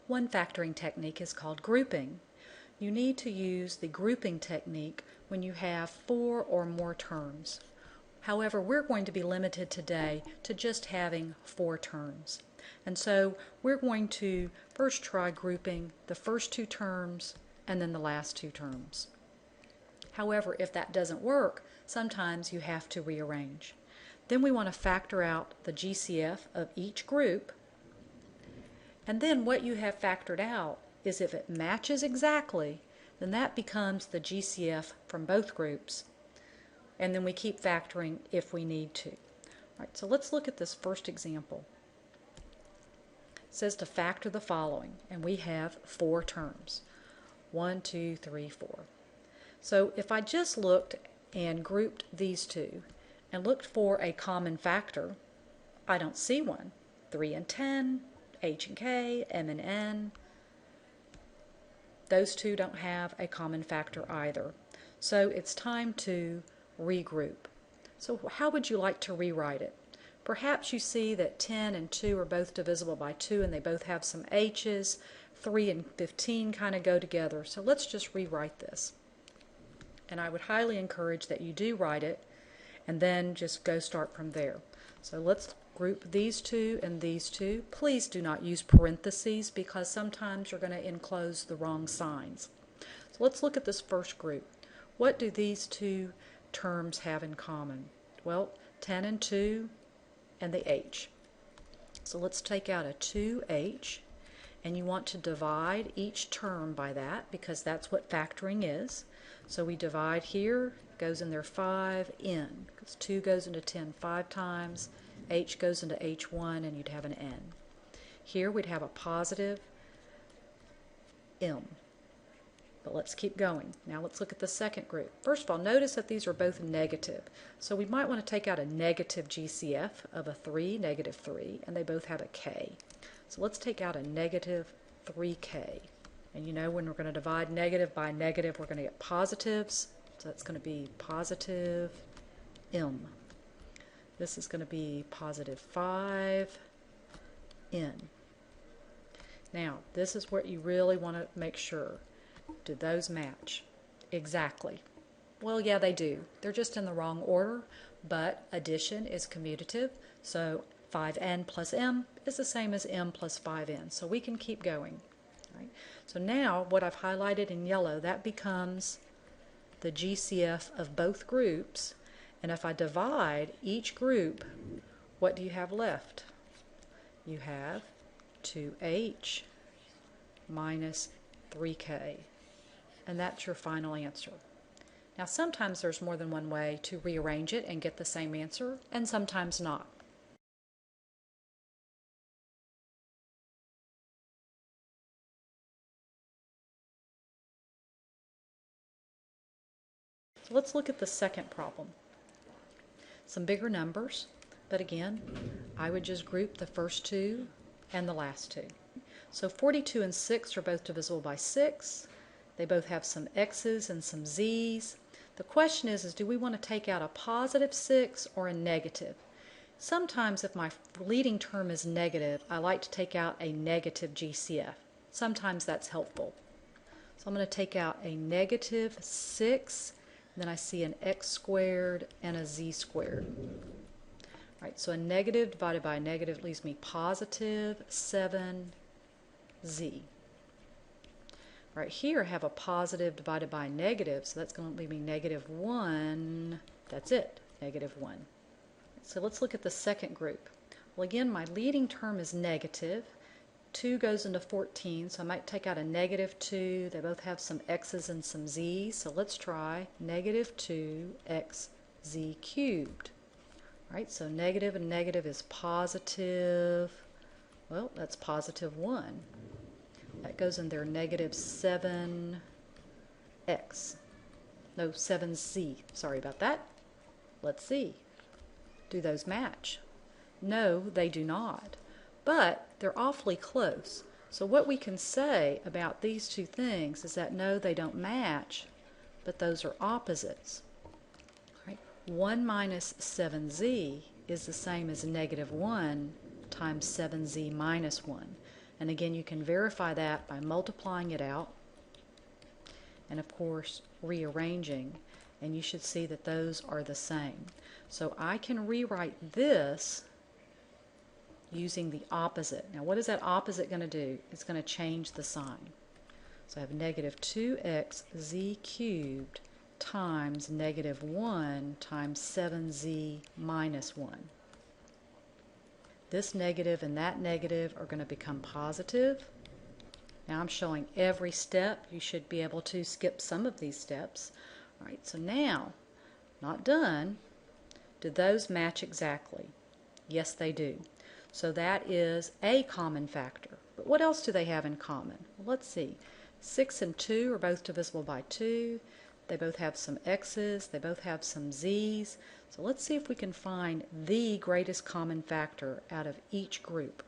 One factoring technique is called grouping. You need to use the grouping technique when you have 4 or more terms. However, we're going to be limited today to just having 4 terms. And so we're going to first try grouping the first 2 terms and then the last 2 terms. However, if that doesn't work, sometimes you have to rearrange. Then we want to factor out the GCF of each group. And then what you have factored out is if it matches exactly, then that becomes the GCF from both groups. And then we keep factoring if we need to. All right, so let's look at this first example. It says to factor the following, and we have 4 terms. 1, 2, 3, 4. So if I just looked and grouped these two and looked for a common factor, I don't see one. 3 and 10, H and K, M and N. Those two don't have a common factor either. So it's time to regroup. So how would you like to rewrite it? Perhaps you see that 10 and 2 are both divisible by 2 and they both have some H's. 3 and 15 kind of go together. So let's just rewrite this. And I would highly encourage that you do write it and then just go start from there. So let's group these two and these two. Please do not use parentheses because sometimes you're going to enclose the wrong signs. So let's look at this first group. What do these two terms have in common? Well, 10 and 2 and the H. So let's take out a 2H, and you want to divide each term by that because that's what factoring is. So we divide here, goes in there 5N, because 2 goes into 10 5 times, H goes into H1, and you'd have an N. Here we'd have a positive M. But let's keep going. Now let's look at the second group. First of all, notice that these are both negative. So we might want to take out a negative GCF of a 3, negative 3, and they both have a K. So let's take out a negative 3K. And you know when we're going to divide negative by negative, we're going to get positives. So that's going to be positive M. This is going to be positive 5N. Now, this is what you really want to make sure. Do those match? Exactly. Well, yeah, they do. They're just in the wrong order, but addition is commutative, so 5N plus M is the same as M plus 5N, so we can keep going. Right? So now, what I've highlighted in yellow, that becomes the GCF of both groups, and if I divide each group, what do you have left? You have 2H minus 3K. And that's your final answer. Now sometimes there's more than one way to rearrange it and get the same answer, and sometimes not. So let's look at the second problem. Some bigger numbers, but again, I would just group the first 2 and the last 2. So 42 and 6 are both divisible by 6. They both have some X's and some Z's. The question is do we want to take out a positive 6 or a negative? Sometimes if my leading term is negative, I like to take out a negative GCF. Sometimes that's helpful. So I'm going to take out a negative 6, and then I see an X squared and a Z squared. All right, so a negative divided by a negative leaves me positive 7Z. Right here I have a positive divided by a negative, so that's going to leave me negative 1. That's it, negative 1. So let's look at the second group. Well, again, my leading term is negative. 2 goes into 14, so I might take out a negative 2. They both have some X's and some Z's, so let's try negative 2XZ cubed. All right, so negative and negative is positive, well, that's positive 1. That goes in there, negative 7x. No, 7z. Sorry about that. Let's see. Do those match? No, they do not. But they're awfully close. So what we can say about these two things is that no, they don't match, but those are opposites. Right? 1 minus 7z is the same as negative 1 times 7z minus 1. And again, you can verify that by multiplying it out and of course rearranging, and you should see that those are the same. So I can rewrite this using the opposite. Now what is that opposite going to do? It's going to change the sign. So I have negative 2xz cubed times negative 1 times 7z minus 1. This negative and that negative are going to become positive. Now I'm showing every step. You should be able to skip some of these steps. All right, so now, not done. Do those match exactly? Yes, they do. So that is a common factor. But what else do they have in common? Well, let's see. 6 and 2 are both divisible by 2. They both have some x's. They both have some z's. So let's see if we can find the greatest common factor out of each group.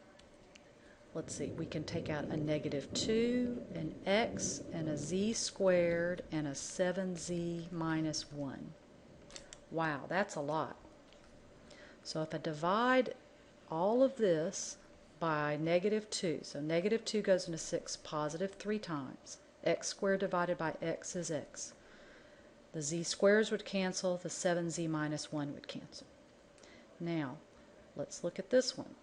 Let's see, we can take out a negative 2, an x, and a z squared, and a 7z minus 1. Wow, that's a lot. So if I divide all of this by negative 2, so negative 2 goes into 6 positive 3 times. X squared divided by x is x. The z squares would cancel, the 7z minus 1 would cancel. Now, let's look at this one.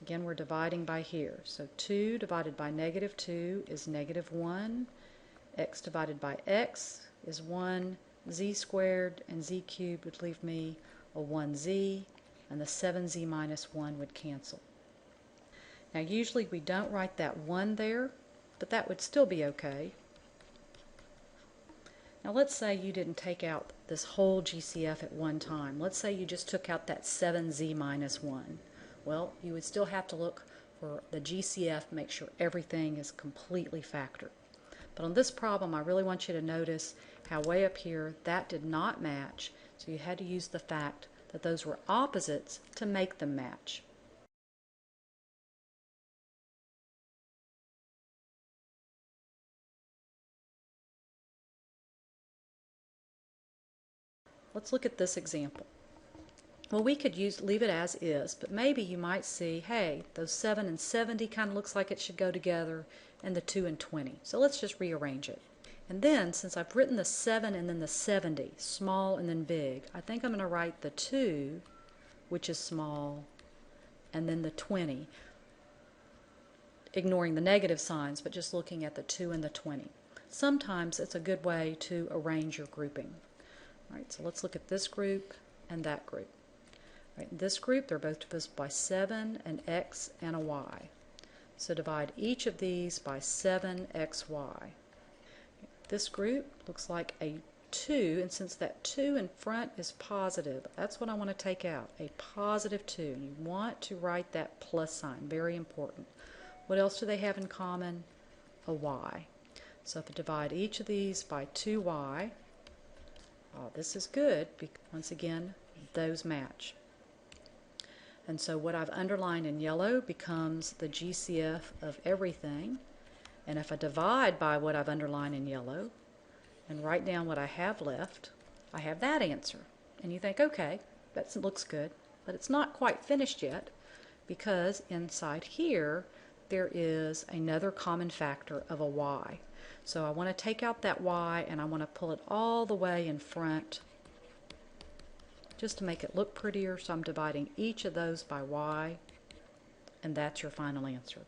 Again, we're dividing by here. So 2 divided by negative 2 is negative 1. X divided by x is 1. Z squared and z cubed would leave me a 1z, and the 7z minus 1 would cancel. Now usually we don't write that 1 there, but that would still be okay. Now let's say you didn't take out this whole GCF at one time. Let's say you just took out that 7z minus 1. Well, you would still have to look for the GCF, make sure everything is completely factored. But on this problem, I really want you to notice how way up here that did not match, so you had to use the fact that those were opposites to make them match. Let's look at this example. Well, we could leave it as is, but maybe you might see, hey, those 7 and 70 kind of looks like it should go together, and the 2 and 20. So let's just rearrange it. And then, since I've written the 7 and then the 70, small and then big, I think I'm going to write the 2, which is small, and then the 20, ignoring the negative signs, but just looking at the 2 and the 20. Sometimes it's a good way to arrange your grouping. All right, so let's look at this group and that group. Right, in this group, they're both divisible by 7, an x, and a y. So divide each of these by 7xy. This group looks like a 2, and since that 2 in front is positive, that's what I want to take out, a positive 2. And you want to write that plus sign, very important. What else do they have in common? A y. So if I divide each of these by 2y, this is good, because once again, those match. And so what I've underlined in yellow becomes the GCF of everything. And if I divide by what I've underlined in yellow and write down what I have left, I have that answer. And you think, okay, that looks good, but it's not quite finished yet, because inside here there is another common factor of a y. So I want to take out that y and I want to pull it all the way in front just to make it look prettier. So I'm dividing each of those by y, and that's your final answer.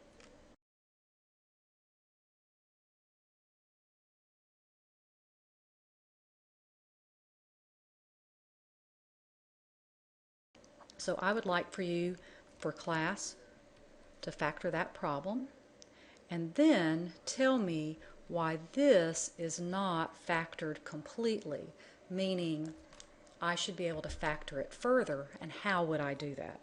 So I would like for you, for class, to factor that problem and then tell me why this is not factored completely, meaning I should be able to factor it further, and how would I do that?